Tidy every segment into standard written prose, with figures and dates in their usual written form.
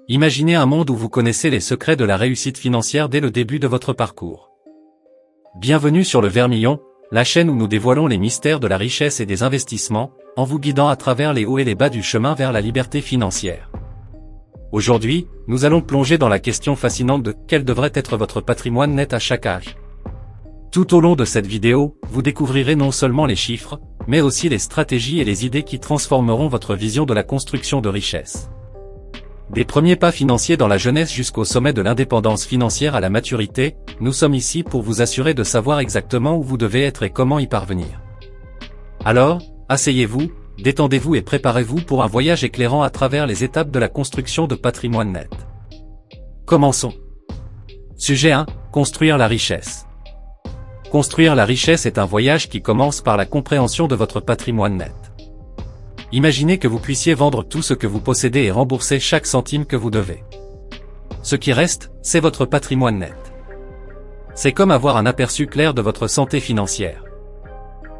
Imaginez un monde où vous connaissez les secrets de la réussite financière dès le début de votre parcours. Bienvenue sur le Vermillon, la chaîne où nous dévoilons les mystères de la richesse et des investissements, en vous guidant à travers les hauts et les bas du chemin vers la liberté financière. Aujourd'hui, nous allons plonger dans la question fascinante de quel devrait être votre patrimoine net à chaque âge. Tout au long de cette vidéo, vous découvrirez non seulement les chiffres, mais aussi les stratégies et les idées qui transformeront votre vision de la construction de richesse. Des premiers pas financiers dans la jeunesse jusqu'au sommet de l'indépendance financière à la maturité, nous sommes ici pour vous assurer de savoir exactement où vous devez être et comment y parvenir. Alors, asseyez-vous, détendez-vous et préparez-vous pour un voyage éclairant à travers les étapes de la construction de patrimoine net. Commençons. Sujet 1. Construire la richesse. Construire la richesse est un voyage qui commence par la compréhension de votre patrimoine net. Imaginez que vous puissiez vendre tout ce que vous possédez et rembourser chaque centime que vous devez. Ce qui reste, c'est votre patrimoine net. C'est comme avoir un aperçu clair de votre santé financière.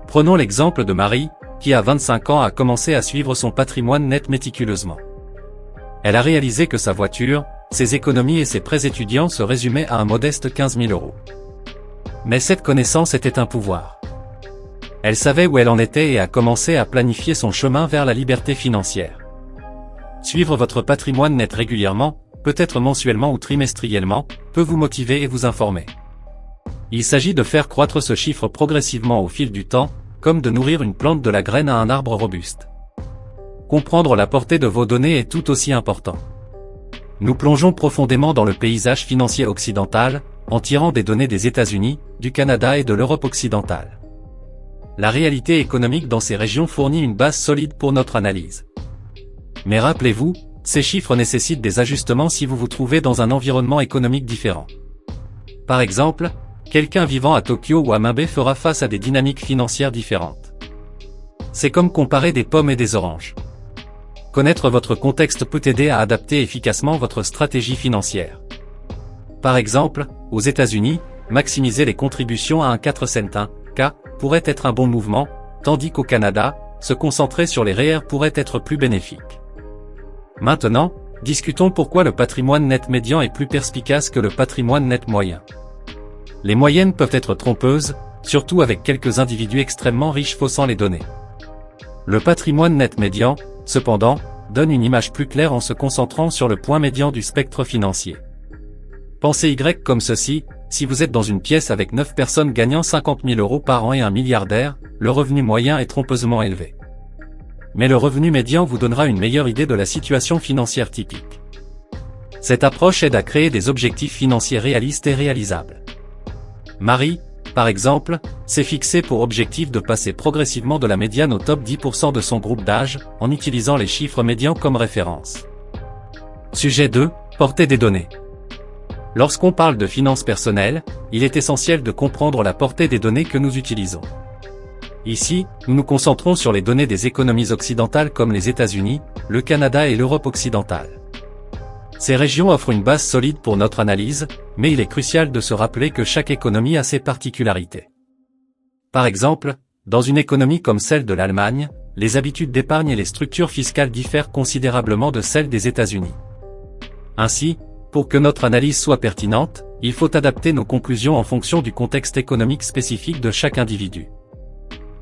Prenons l'exemple de Marie, qui à 25 ans a commencé à suivre son patrimoine net méticuleusement. Elle a réalisé que sa voiture, ses économies et ses prêts étudiants se résumaient à un modeste 15 000 €. Mais cette connaissance était un pouvoir. Elle savait où elle en était et a commencé à planifier son chemin vers la liberté financière. Suivre votre patrimoine net régulièrement, peut-être mensuellement ou trimestriellement, peut vous motiver et vous informer. Il s'agit de faire croître ce chiffre progressivement au fil du temps, comme de nourrir une plante de la graine à un arbre robuste. Comprendre la portée de vos données est tout aussi important. Nous plongeons profondément dans le paysage financier occidental, en tirant des données des États-Unis, du Canada et de l'Europe occidentale. La réalité économique dans ces régions fournit une base solide pour notre analyse. Mais rappelez-vous, ces chiffres nécessitent des ajustements si vous vous trouvez dans un environnement économique différent. Par exemple, quelqu'un vivant à Tokyo ou à Mumbai fera face à des dynamiques financières différentes. C'est comme comparer des pommes et des oranges. Connaître votre contexte peut aider à adapter efficacement votre stratégie financière. Par exemple, aux États-Unis, maximiser les contributions à un 4 cents cas pourrait être un bon mouvement, tandis qu'au Canada, se concentrer sur les REER pourrait être plus bénéfique. Maintenant, discutons pourquoi le patrimoine net médian est plus perspicace que le patrimoine net moyen. Les moyennes peuvent être trompeuses, surtout avec quelques individus extrêmement riches faussant les données. Le patrimoine net médian, cependant, donne une image plus claire en se concentrant sur le point médian du spectre financier. Pensez Y comme ceci, si vous êtes dans une pièce avec 9 personnes gagnant 50 000 € par an et un milliardaire, le revenu moyen est trompeusement élevé. Mais le revenu médian vous donnera une meilleure idée de la situation financière typique. Cette approche aide à créer des objectifs financiers réalistes et réalisables. Marie, par exemple, s'est fixé pour objectif de passer progressivement de la médiane au top 10% de son groupe d'âge, en utilisant les chiffres médians comme référence. Sujet 2. Portée des données. Lorsqu'on parle de finances personnelles, il est essentiel de comprendre la portée des données que nous utilisons. Ici, nous nous concentrons sur les données des économies occidentales comme les États-Unis, le Canada et l'Europe occidentale. Ces régions offrent une base solide pour notre analyse, mais il est crucial de se rappeler que chaque économie a ses particularités. Par exemple, dans une économie comme celle de l'Allemagne, les habitudes d'épargne et les structures fiscales diffèrent considérablement de celles des États-Unis. Ainsi, pour que notre analyse soit pertinente, il faut adapter nos conclusions en fonction du contexte économique spécifique de chaque individu.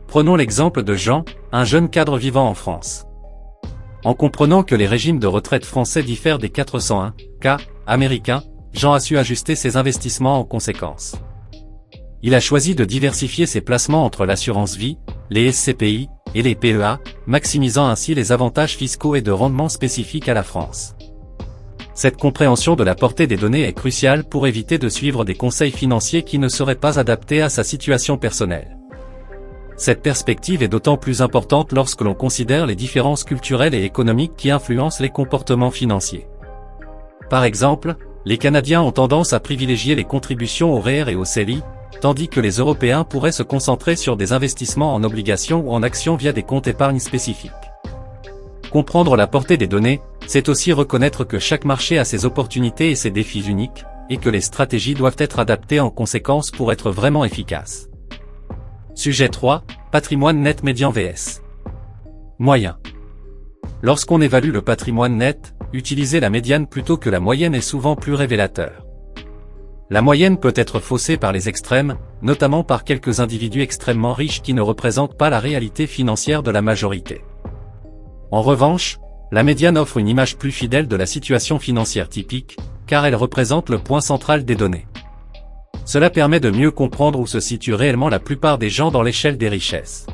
Prenons l'exemple de Jean, un jeune cadre vivant en France. En comprenant que les régimes de retraite français diffèrent des 401 cas américains, Jean a su ajuster ses investissements en conséquence. Il a choisi de diversifier ses placements entre l'assurance vie, les SCPI et les PEA, maximisant ainsi les avantages fiscaux et de rendement spécifiques à la France. Cette compréhension de la portée des données est cruciale pour éviter de suivre des conseils financiers qui ne seraient pas adaptés à sa situation personnelle. Cette perspective est d'autant plus importante lorsque l'on considère les différences culturelles et économiques qui influencent les comportements financiers. Par exemple, les Canadiens ont tendance à privilégier les contributions au REER et au CELI, tandis que les Européens pourraient se concentrer sur des investissements en obligations ou en actions via des comptes épargne spécifiques. Comprendre la portée des données, c'est aussi reconnaître que chaque marché a ses opportunités et ses défis uniques, et que les stratégies doivent être adaptées en conséquence pour être vraiment efficaces. Sujet 3. Patrimoine net médian vs. moyen. Lorsqu'on évalue le patrimoine net, utiliser la médiane plutôt que la moyenne est souvent plus révélateur. La moyenne peut être faussée par les extrêmes, notamment par quelques individus extrêmement riches qui ne représentent pas la réalité financière de la majorité. En revanche, la médiane offre une image plus fidèle de la situation financière typique, car elle représente le point central des données. Cela permet de mieux comprendre où se situe réellement la plupart des gens dans l'échelle des richesses.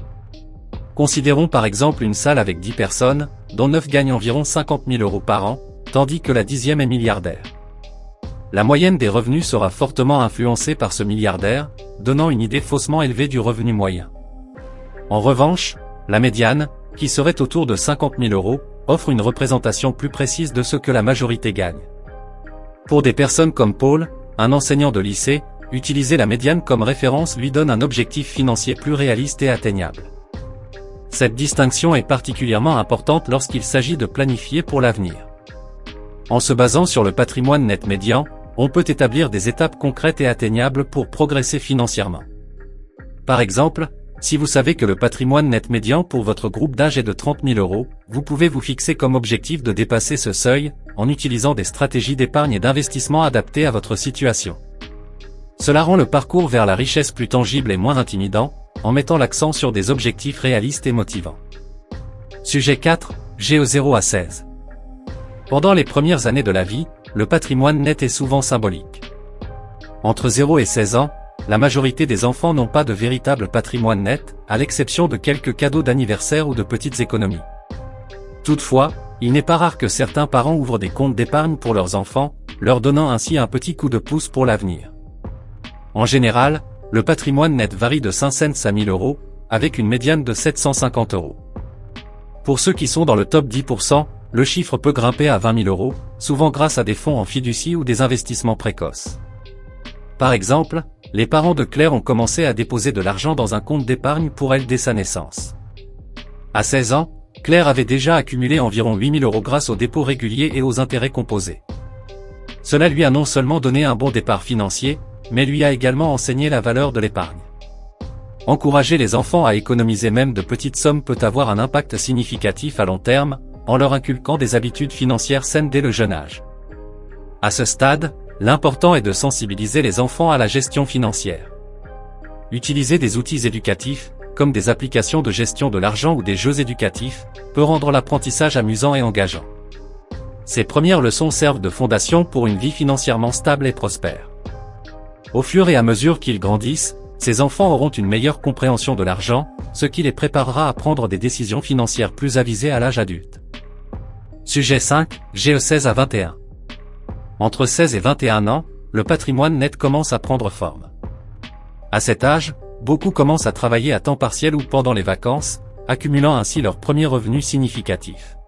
Considérons par exemple une salle avec 10 personnes, dont 9 gagnent environ 50 000 € par an, tandis que la 10e est milliardaire. La moyenne des revenus sera fortement influencée par ce milliardaire, donnant une idée faussement élevée du revenu moyen. En revanche, la médiane, qui serait autour de 50 000 €, offre une représentation plus précise de ce que la majorité gagne. Pour des personnes comme Paul, un enseignant de lycée, utiliser la médiane comme référence lui donne un objectif financier plus réaliste et atteignable. Cette distinction est particulièrement importante lorsqu'il s'agit de planifier pour l'avenir. En se basant sur le patrimoine net médian, on peut établir des étapes concrètes et atteignables pour progresser financièrement. Par exemple, si vous savez que le patrimoine net médian pour votre groupe d'âge est de 30 000 €, vous pouvez vous fixer comme objectif de dépasser ce seuil, en utilisant des stratégies d'épargne et d'investissement adaptées à votre situation. Cela rend le parcours vers la richesse plus tangible et moins intimidant, en mettant l'accent sur des objectifs réalistes et motivants. Sujet 4, GE 0 à 16. Pendant les premières années de la vie, le patrimoine net est souvent symbolique. Entre 0 et 16 ans, la majorité des enfants n'ont pas de véritable patrimoine net, à l'exception de quelques cadeaux d'anniversaire ou de petites économies. Toutefois, il n'est pas rare que certains parents ouvrent des comptes d'épargne pour leurs enfants, leur donnant ainsi un petit coup de pouce pour l'avenir. En général, le patrimoine net varie de 5 cents à 1 000 €, avec une médiane de 750 €. Pour ceux qui sont dans le top 10%, le chiffre peut grimper à 20 000 €, souvent grâce à des fonds en fiducie ou des investissements précoces. Par exemple, les parents de Claire ont commencé à déposer de l'argent dans un compte d'épargne pour elle dès sa naissance. À 16 ans, Claire avait déjà accumulé environ 8 000 € grâce aux dépôts réguliers et aux intérêts composés. Cela lui a non seulement donné un bon départ financier, mais lui a également enseigné la valeur de l'épargne. Encourager les enfants à économiser même de petites sommes peut avoir un impact significatif à long terme, en leur inculquant des habitudes financières saines dès le jeune âge. À ce stade, l'important est de sensibiliser les enfants à la gestion financière. Utiliser des outils éducatifs, comme des applications de gestion de l'argent ou des jeux éducatifs, peut rendre l'apprentissage amusant et engageant. Ces premières leçons servent de fondation pour une vie financièrement stable et prospère. Au fur et à mesure qu'ils grandissent, ces enfants auront une meilleure compréhension de l'argent, ce qui les préparera à prendre des décisions financières plus avisées à l'âge adulte. Sujet 5, GE 16 à 21. Entre 16 et 21 ans, le patrimoine net commence à prendre forme. À cet âge, beaucoup commencent à travailler à temps partiel ou pendant les vacances, accumulant ainsi leurs premiers revenus significatifs.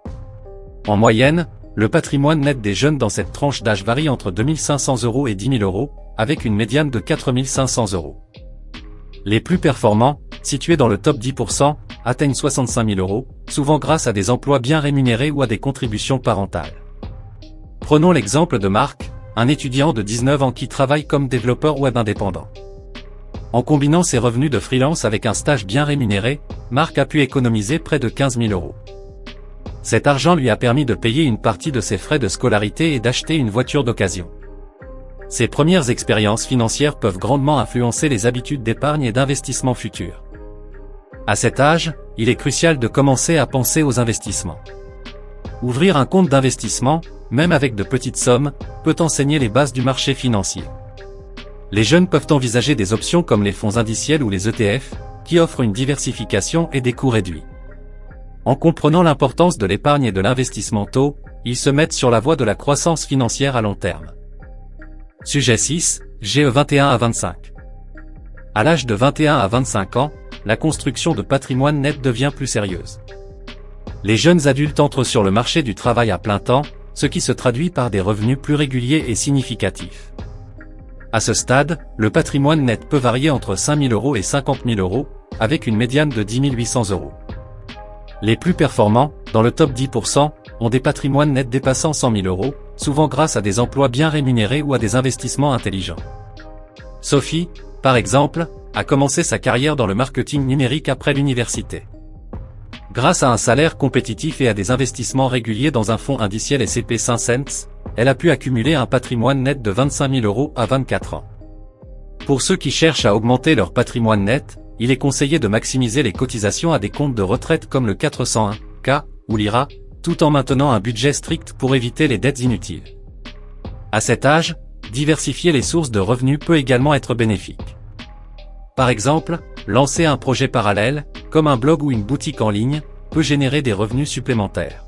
En moyenne, le patrimoine net des jeunes dans cette tranche d'âge varie entre 2 500 € et 10 000 €, avec une médiane de 4 500 €. Les plus performants, situés dans le top 10%, atteignent 65 000 €, souvent grâce à des emplois bien rémunérés ou à des contributions parentales. Prenons l'exemple de Marc, un étudiant de 19 ans qui travaille comme développeur web indépendant. En combinant ses revenus de freelance avec un stage bien rémunéré, Marc a pu économiser près de 15 000 €. Cet argent lui a permis de payer une partie de ses frais de scolarité et d'acheter une voiture d'occasion. Ces premières expériences financières peuvent grandement influencer les habitudes d'épargne et d'investissement futures. À cet âge, il est crucial de commencer à penser aux investissements. Ouvrir un compte d'investissement, même avec de petites sommes, peut enseigner les bases du marché financier. Les jeunes peuvent envisager des options comme les fonds indiciels ou les ETF, qui offrent une diversification et des coûts réduits. En comprenant l'importance de l'épargne et de l'investissement tôt, ils se mettent sur la voie de la croissance financière à long terme. Sujet 6, GE 21 à 25. À l'âge de 21 à 25 ans, la construction de patrimoine net devient plus sérieuse. Les jeunes adultes entrent sur le marché du travail à plein temps, ce qui se traduit par des revenus plus réguliers et significatifs. À ce stade, le patrimoine net peut varier entre 5 000 € et 50 000 €, avec une médiane de 10 800 €. Les plus performants, dans le top 10%, ont des patrimoines nets dépassant 100 000 €, souvent grâce à des emplois bien rémunérés ou à des investissements intelligents. Sophie, par exemple, a commencé sa carrière dans le marketing numérique après l'université. Grâce à un salaire compétitif et à des investissements réguliers dans un fonds indiciel S&P 500, elle a pu accumuler un patrimoine net de 25 000 € à 24 ans. Pour ceux qui cherchent à augmenter leur patrimoine net, il est conseillé de maximiser les cotisations à des comptes de retraite comme le 401(k) ou l'IRA, tout en maintenant un budget strict pour éviter les dettes inutiles. À cet âge, diversifier les sources de revenus peut également être bénéfique. Par exemple, lancer un projet parallèle, comme un blog ou une boutique en ligne, peut générer des revenus supplémentaires.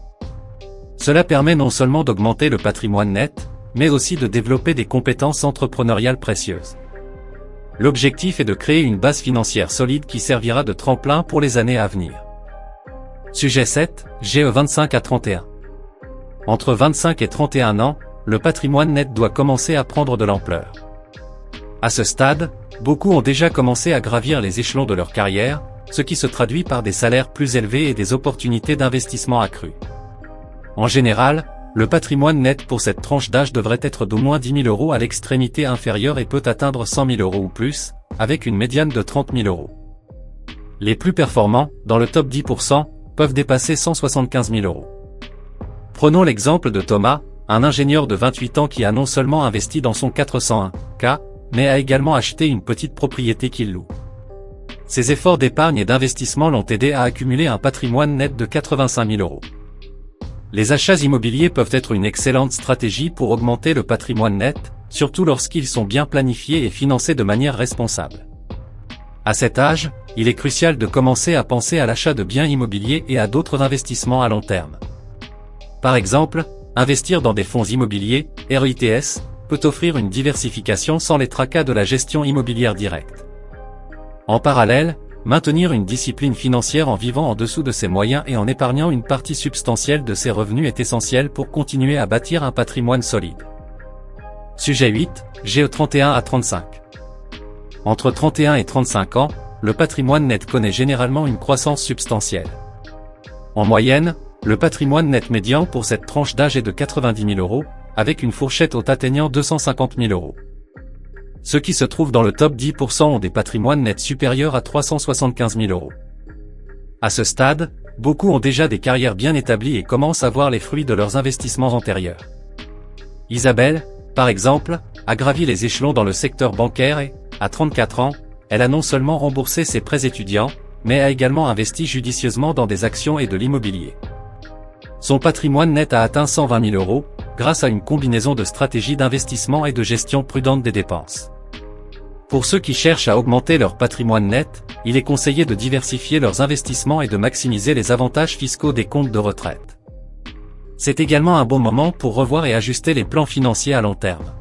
Cela permet non seulement d'augmenter le patrimoine net, mais aussi de développer des compétences entrepreneuriales précieuses. L'objectif est de créer une base financière solide qui servira de tremplin pour les années à venir. Sujet 7, GE 25 à 31. Entre 25 et 31 ans, le patrimoine net doit commencer à prendre de l'ampleur. À ce stade, beaucoup ont déjà commencé à gravir les échelons de leur carrière, ce qui se traduit par des salaires plus élevés et des opportunités d'investissement accrues. En général, le patrimoine net pour cette tranche d'âge devrait être d'au moins 10 000 € à l'extrémité inférieure et peut atteindre 100 000 € ou plus, avec une médiane de 30 000 €. Les plus performants, dans le top 10%, peuvent dépasser 175 000 €. Prenons l'exemple de Thomas, un ingénieur de 28 ans qui a non seulement investi dans son 401(k), mais a également acheté une petite propriété qu'il loue. Ses efforts d'épargne et d'investissement l'ont aidé à accumuler un patrimoine net de 85 000 €. Les achats immobiliers peuvent être une excellente stratégie pour augmenter le patrimoine net, surtout lorsqu'ils sont bien planifiés et financés de manière responsable. À cet âge, il est crucial de commencer à penser à l'achat de biens immobiliers et à d'autres investissements à long terme. Par exemple, investir dans des fonds immobiliers, REITs, peut offrir une diversification sans les tracas de la gestion immobilière directe. En parallèle, maintenir une discipline financière en vivant en dessous de ses moyens et en épargnant une partie substantielle de ses revenus est essentiel pour continuer à bâtir un patrimoine solide. Sujet 8, GE 31 à 35. Entre 31 et 35 ans, le patrimoine net connaît généralement une croissance substantielle. En moyenne, le patrimoine net médian pour cette tranche d'âge est de 90 000 €, avec une fourchette haute atteignant 250 000 €. Ceux qui se trouvent dans le top 10% ont des patrimoines nets supérieurs à 375 000 €. À ce stade, beaucoup ont déjà des carrières bien établies et commencent à voir les fruits de leurs investissements antérieurs. Isabelle, par exemple, a gravi les échelons dans le secteur bancaire et, à 34 ans, elle a non seulement remboursé ses prêts étudiants, mais a également investi judicieusement dans des actions et de l'immobilier. Son patrimoine net a atteint 120 000 €, grâce à une combinaison de stratégies d'investissement et de gestion prudente des dépenses. Pour ceux qui cherchent à augmenter leur patrimoine net, il est conseillé de diversifier leurs investissements et de maximiser les avantages fiscaux des comptes de retraite. C'est également un bon moment pour revoir et ajuster les plans financiers à long terme.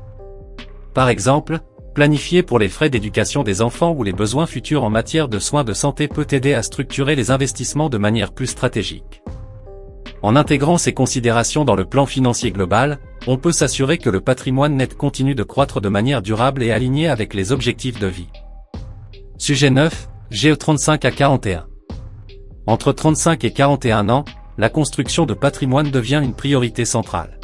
Par exemple, planifier pour les frais d'éducation des enfants ou les besoins futurs en matière de soins de santé peut aider à structurer les investissements de manière plus stratégique. En intégrant ces considérations dans le plan financier global, on peut s'assurer que le patrimoine net continue de croître de manière durable et alignée avec les objectifs de vie. Sujet 9, GE 35 à 41. Entre 35 et 41 ans, la construction de patrimoine devient une priorité centrale.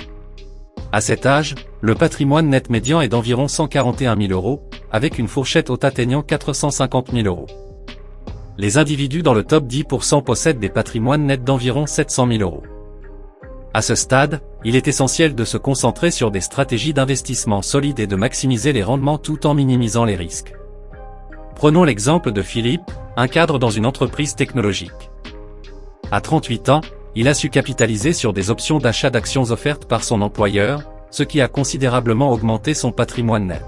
À cet âge, le patrimoine net médian est d'environ 141 000 €, avec une fourchette haute atteignant 450 000 €. Les individus dans le top 10% possèdent des patrimoines nets d'environ 700 000 €. À ce stade, il est essentiel de se concentrer sur des stratégies d'investissement solides et de maximiser les rendements tout en minimisant les risques. Prenons l'exemple de Philippe, un cadre dans une entreprise technologique. À 38 ans, il a su capitaliser sur des options d'achat d'actions offertes par son employeur, ce qui a considérablement augmenté son patrimoine net.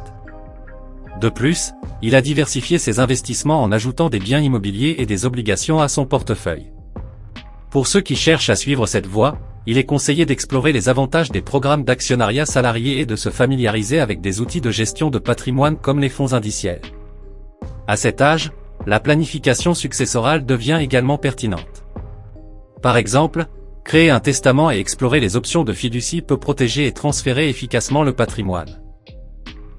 De plus, il a diversifié ses investissements en ajoutant des biens immobiliers et des obligations à son portefeuille. Pour ceux qui cherchent à suivre cette voie, il est conseillé d'explorer les avantages des programmes d'actionnariat salarié et de se familiariser avec des outils de gestion de patrimoine comme les fonds indiciels. À cet âge, la planification successorale devient également pertinente. Par exemple, créer un testament et explorer les options de fiducie peut protéger et transférer efficacement le patrimoine.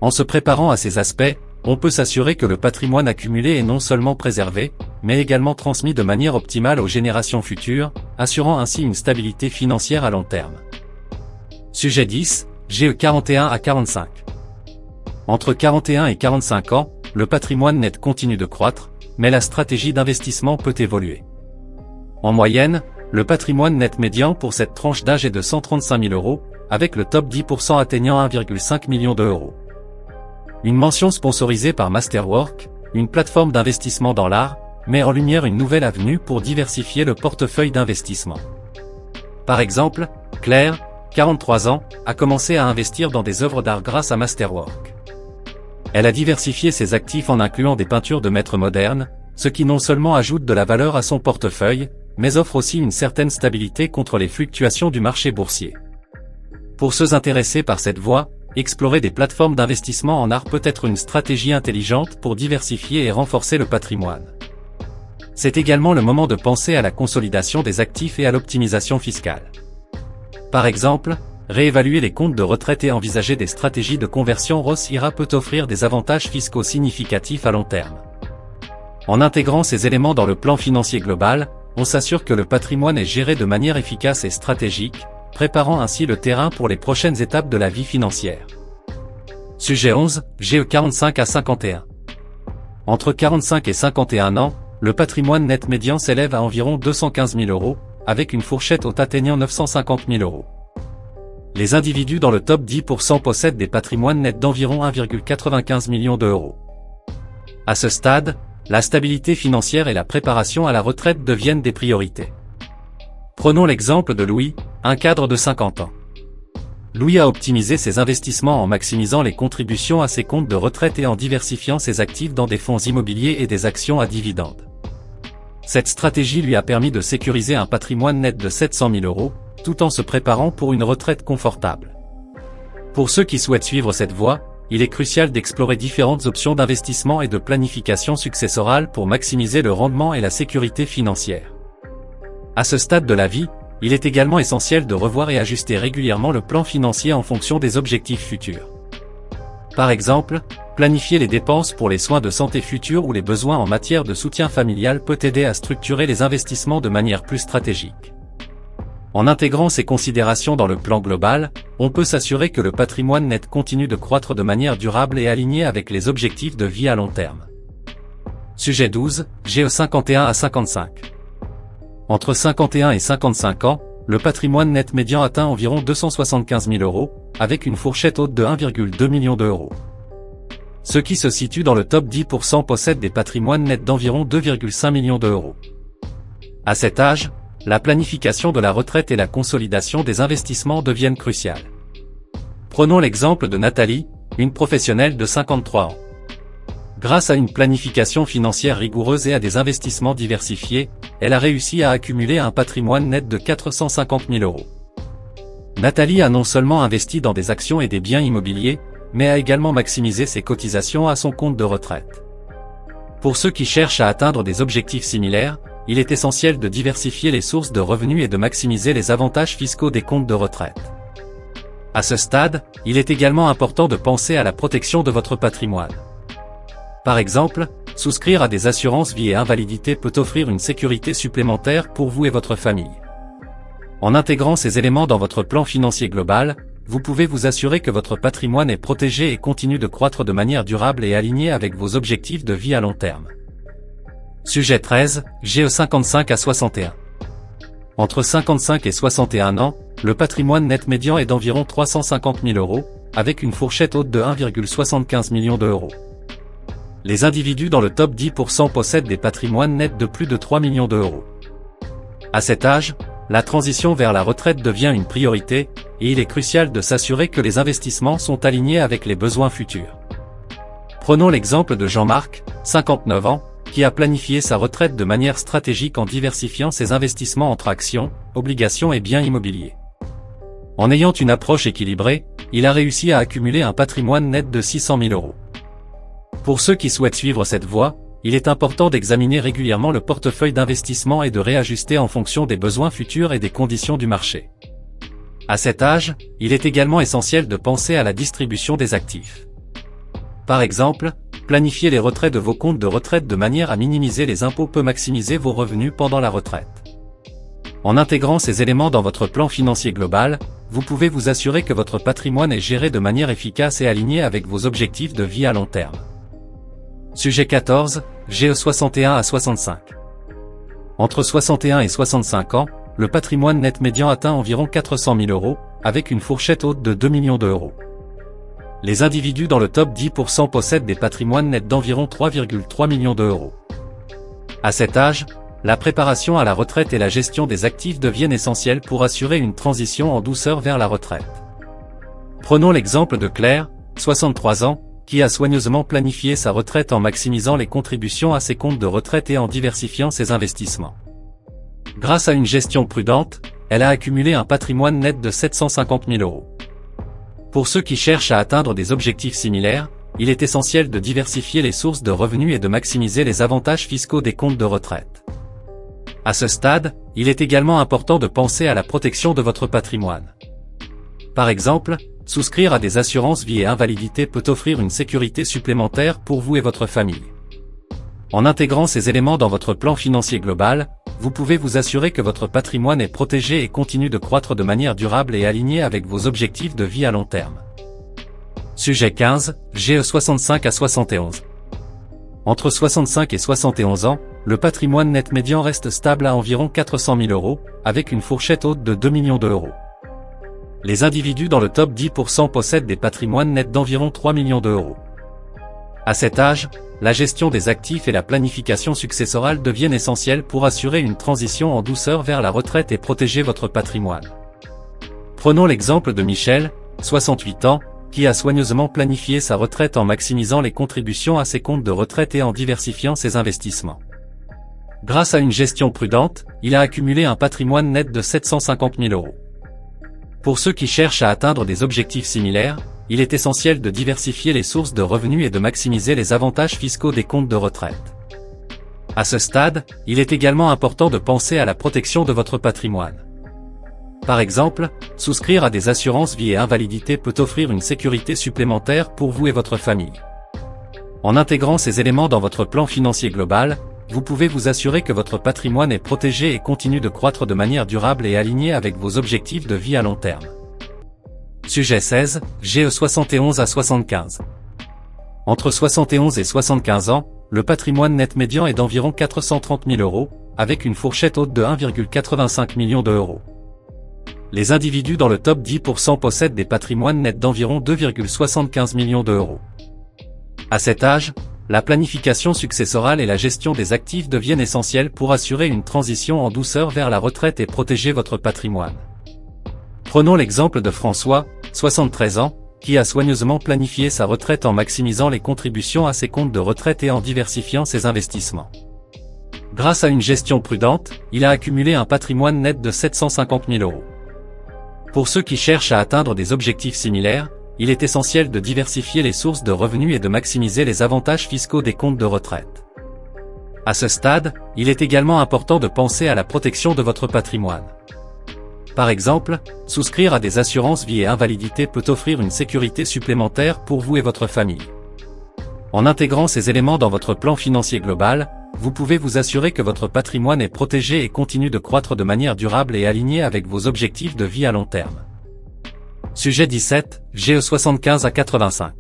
En se préparant à ces aspects, on peut s'assurer que le patrimoine accumulé est non seulement préservé, mais également transmis de manière optimale aux générations futures, assurant ainsi une stabilité financière à long terme. Sujet 10, GE 41 à 45. Entre 41 et 45 ans, le patrimoine net continue de croître, mais la stratégie d'investissement peut évoluer. En moyenne, le patrimoine net médian pour cette tranche d'âge est de 135 000 €, avec le top 10% atteignant 1,5 million d'euros. Une mention sponsorisée par Masterwork, une plateforme d'investissement dans l'art, met en lumière une nouvelle avenue pour diversifier le portefeuille d'investissement. Par exemple, Claire, 43 ans, a commencé à investir dans des œuvres d'art grâce à Masterwork. Elle a diversifié ses actifs en incluant des peintures de maîtres modernes, ce qui non seulement ajoute de la valeur à son portefeuille, mais offre aussi une certaine stabilité contre les fluctuations du marché boursier. Pour ceux intéressés par cette voie, explorer des plateformes d'investissement en art peut être une stratégie intelligente pour diversifier et renforcer le patrimoine. C'est également le moment de penser à la consolidation des actifs et à l'optimisation fiscale. Par exemple, réévaluer les comptes de retraite et envisager des stratégies de conversion Roth-IRA peut offrir des avantages fiscaux significatifs à long terme. En intégrant ces éléments dans le plan financier global, on s'assure que le patrimoine est géré de manière efficace et stratégique, préparant ainsi le terrain pour les prochaines étapes de la vie financière. Sujet 11, GE 45 à 51. Entre 45 et 51 ans, le patrimoine net médian s'élève à environ 215 000 €, avec une fourchette haute atteignant 950 000 €. Les individus dans le top 10% possèdent des patrimoines nets d'environ 1,95 million d'euros. À ce stade, la stabilité financière et la préparation à la retraite deviennent des priorités. Prenons l'exemple de Louis, un cadre de 50 ans. Louis a optimisé ses investissements en maximisant les contributions à ses comptes de retraite et en diversifiant ses actifs dans des fonds immobiliers et des actions à dividendes. Cette stratégie lui a permis de sécuriser un patrimoine net de 700 000 €, tout en se préparant pour une retraite confortable. Pour ceux qui souhaitent suivre cette voie, il est crucial d'explorer différentes options d'investissement et de planification successorale pour maximiser le rendement et la sécurité financière. À ce stade de la vie, il est également essentiel de revoir et ajuster régulièrement le plan financier en fonction des objectifs futurs. Par exemple, planifier les dépenses pour les soins de santé futurs ou les besoins en matière de soutien familial peut aider à structurer les investissements de manière plus stratégique. En intégrant ces considérations dans le plan global, on peut s'assurer que le patrimoine net continue de croître de manière durable et alignée avec les objectifs de vie à long terme. Sujet 12, GE 51 à 55. Entre 51 et 55 ans, le patrimoine net médian atteint environ 275 000 €, avec une fourchette haute de 1,2 million d'euros. Ceux qui se situent dans le top 10% possèdent des patrimoines nets d'environ 2,5 millions d'euros. À cet âge, la planification de la retraite et la consolidation des investissements deviennent cruciales. Prenons l'exemple de Nathalie, une professionnelle de 53 ans. Grâce à une planification financière rigoureuse et à des investissements diversifiés, elle a réussi à accumuler un patrimoine net de 450 000 €. Nathalie a non seulement investi dans des actions et des biens immobiliers, mais a également maximisé ses cotisations à son compte de retraite. Pour ceux qui cherchent à atteindre des objectifs similaires, il est essentiel de diversifier les sources de revenus et de maximiser les avantages fiscaux des comptes de retraite. À ce stade, il est également important de penser à la protection de votre patrimoine. Par exemple, souscrire à des assurances vie et invalidité peut offrir une sécurité supplémentaire pour vous et votre famille. En intégrant ces éléments dans votre plan financier global, vous pouvez vous assurer que votre patrimoine est protégé et continue de croître de manière durable et alignée avec vos objectifs de vie à long terme. Sujet 13, GE 55 à 61. Entre 55 et 61 ans, le patrimoine net médian est d'environ 350 000 €, avec une fourchette haute de 1,75 million d'euros. Les individus dans le top 10% possèdent des patrimoines nets de plus de 3 millions d'euros. À cet âge, la transition vers la retraite devient une priorité, et il est crucial de s'assurer que les investissements sont alignés avec les besoins futurs. Prenons l'exemple de Jean-Marc, 59 ans, qui a planifié sa retraite de manière stratégique en diversifiant ses investissements entre actions, obligations et biens immobiliers. En ayant une approche équilibrée, il a réussi à accumuler un patrimoine net de 600 000 €. Pour ceux qui souhaitent suivre cette voie, il est important d'examiner régulièrement le portefeuille d'investissement et de réajuster en fonction des besoins futurs et des conditions du marché. À cet âge, il est également essentiel de penser à la distribution des actifs. Par exemple, planifier les retraits de vos comptes de retraite de manière à minimiser les impôts peut maximiser vos revenus pendant la retraite. En intégrant ces éléments dans votre plan financier global, vous pouvez vous assurer que votre patrimoine est géré de manière efficace et alignée avec vos objectifs de vie à long terme. Sujet 14, GE 61 à 65. Entre 61 et 65 ans, le patrimoine net médian atteint environ 400 000 euros, avec une fourchette haute de 2 millions d'euros. Les individus dans le top 10% possèdent des patrimoines nets d'environ 3,3 millions d'euros. À cet âge, la préparation à la retraite et la gestion des actifs deviennent essentielles pour assurer une transition en douceur vers la retraite. Prenons l'exemple de Claire, 63 ans, qui a soigneusement planifié sa retraite en maximisant les contributions à ses comptes de retraite et en diversifiant ses investissements. Grâce à une gestion prudente, elle a accumulé un patrimoine net de 750 000 euros. Pour ceux qui cherchent à atteindre des objectifs similaires, il est essentiel de diversifier les sources de revenus et de maximiser les avantages fiscaux des comptes de retraite. À ce stade, il est également important de penser à la protection de votre patrimoine. Par exemple, souscrire à des assurances vie et invalidité peut offrir une sécurité supplémentaire pour vous et votre famille. En intégrant ces éléments dans votre plan financier global, vous pouvez vous assurer que votre patrimoine est protégé et continue de croître de manière durable et alignée avec vos objectifs de vie à long terme. Sujet 15, GE 65 à 71. Entre 65 et 71 ans, le patrimoine net médian reste stable à environ 400 000 euros, avec une fourchette haute de 2 millions d'euros. Les individus dans le top 10% possèdent des patrimoines nets d'environ 3 millions d'euros. À cet âge, la gestion des actifs et la planification successorale deviennent essentielles pour assurer une transition en douceur vers la retraite et protéger votre patrimoine. Prenons l'exemple de Michel, 68 ans, qui a soigneusement planifié sa retraite en maximisant les contributions à ses comptes de retraite et en diversifiant ses investissements. Grâce à une gestion prudente, il a accumulé un patrimoine net de 750 000 euros. Pour ceux qui cherchent à atteindre des objectifs similaires, il est essentiel de diversifier les sources de revenus et de maximiser les avantages fiscaux des comptes de retraite. À ce stade, il est également important de penser à la protection de votre patrimoine. Par exemple, souscrire à des assurances vie et invalidité peut offrir une sécurité supplémentaire pour vous et votre famille. En intégrant ces éléments dans votre plan financier global, vous pouvez vous assurer que votre patrimoine est protégé et continue de croître de manière durable et alignée avec vos objectifs de vie à long terme. Sujet 16, GE 71 à 75. Entre 71 et 75 ans, le patrimoine net médian est d'environ 430 000 euros, avec une fourchette haute de 1,85 million d'euros. Les individus dans le top 10% possèdent des patrimoines nets d'environ 2,75 millions d'euros. À cet âge, la planification successorale et la gestion des actifs deviennent essentielles pour assurer une transition en douceur vers la retraite et protéger votre patrimoine. Prenons l'exemple de François, 73 ans, qui a soigneusement planifié sa retraite en maximisant les contributions à ses comptes de retraite et en diversifiant ses investissements. Grâce à une gestion prudente, il a accumulé un patrimoine net de 750 000 euros. Pour ceux qui cherchent à atteindre des objectifs similaires, il est essentiel de diversifier les sources de revenus et de maximiser les avantages fiscaux des comptes de retraite. À ce stade, il est également important de penser à la protection de votre patrimoine. Par exemple, souscrire à des assurances vie et invalidité peut offrir une sécurité supplémentaire pour vous et votre famille. En intégrant ces éléments dans votre plan financier global, vous pouvez vous assurer que votre patrimoine est protégé et continue de croître de manière durable et alignée avec vos objectifs de vie à long terme. Sujet 17, GE 75 à 85.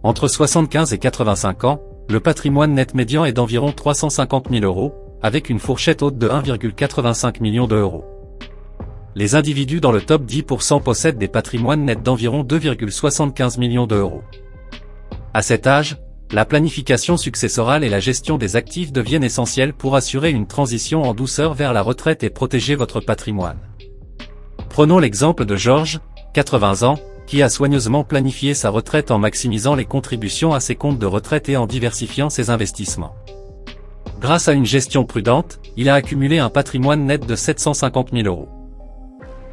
Entre 75 et 85 ans, le patrimoine net médian est d'environ 350 000 euros, avec une fourchette haute de 1,85 million d'euros. Les individus dans le top 10% possèdent des patrimoines nets d'environ 2,75 millions d'euros. À cet âge, la planification successorale et la gestion des actifs deviennent essentielles pour assurer une transition en douceur vers la retraite et protéger votre patrimoine. Prenons l'exemple de Georges, 80 ans, qui a soigneusement planifié sa retraite en maximisant les contributions à ses comptes de retraite et en diversifiant ses investissements. Grâce à une gestion prudente, il a accumulé un patrimoine net de 750 000 euros.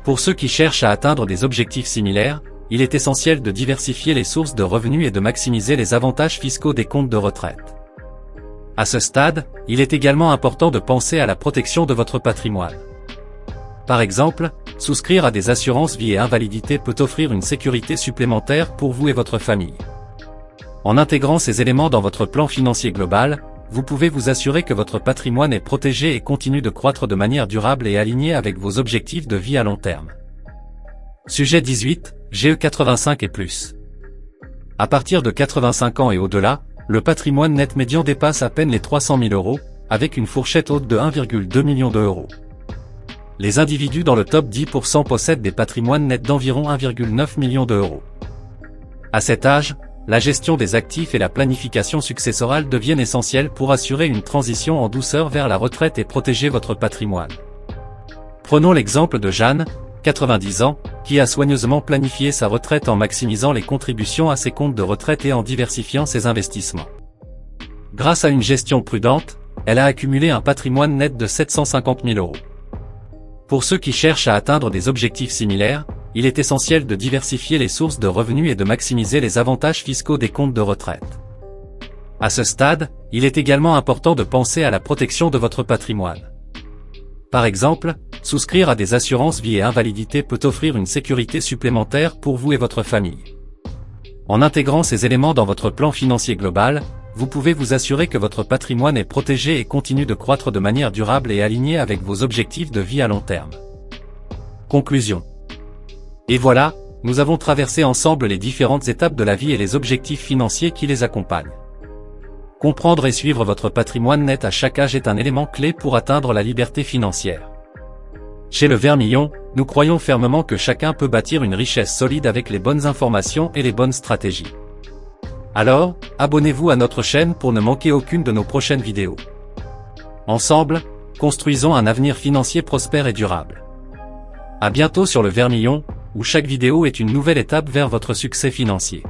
Pour ceux qui cherchent à atteindre des objectifs similaires, il est essentiel de diversifier les sources de revenus et de maximiser les avantages fiscaux des comptes de retraite. À ce stade, il est également important de penser à la protection de votre patrimoine. Par exemple, souscrire à des assurances vie et invalidité peut offrir une sécurité supplémentaire pour vous et votre famille. En intégrant ces éléments dans votre plan financier global, vous pouvez vous assurer que votre patrimoine est protégé et continue de croître de manière durable et alignée avec vos objectifs de vie à long terme. Sujet 18, GE 85 et plus. À partir de 85 ans et au-delà, le patrimoine net médian dépasse à peine les 300 000 euros, avec une fourchette haute de 1,2 million d'euros. Les individus dans le top 10% possèdent des patrimoines nets d'environ 1,9 million d'euros. À cet âge, la gestion des actifs et la planification successorale deviennent essentielles pour assurer une transition en douceur vers la retraite et protéger votre patrimoine. Prenons l'exemple de Jeanne, 90 ans, qui a soigneusement planifié sa retraite en maximisant les contributions à ses comptes de retraite et en diversifiant ses investissements. Grâce à une gestion prudente, elle a accumulé un patrimoine net de 750 000 euros. Pour ceux qui cherchent à atteindre des objectifs similaires, il est essentiel de diversifier les sources de revenus et de maximiser les avantages fiscaux des comptes de retraite. À ce stade, il est également important de penser à la protection de votre patrimoine. Par exemple, souscrire à des assurances vie et invalidité peut offrir une sécurité supplémentaire pour vous et votre famille. En intégrant ces éléments dans votre plan financier global, vous pouvez vous assurer que votre patrimoine est protégé et continue de croître de manière durable et alignée avec vos objectifs de vie à long terme. Conclusion. Et voilà, nous avons traversé ensemble les différentes étapes de la vie et les objectifs financiers qui les accompagnent. Comprendre et suivre votre patrimoine net à chaque âge est un élément clé pour atteindre la liberté financière. Chez Le Vermillon, nous croyons fermement que chacun peut bâtir une richesse solide avec les bonnes informations et les bonnes stratégies. Alors, abonnez-vous à notre chaîne pour ne manquer aucune de nos prochaines vidéos. Ensemble, construisons un avenir financier prospère et durable. À bientôt sur Le Vermillon, où chaque vidéo est une nouvelle étape vers votre succès financier.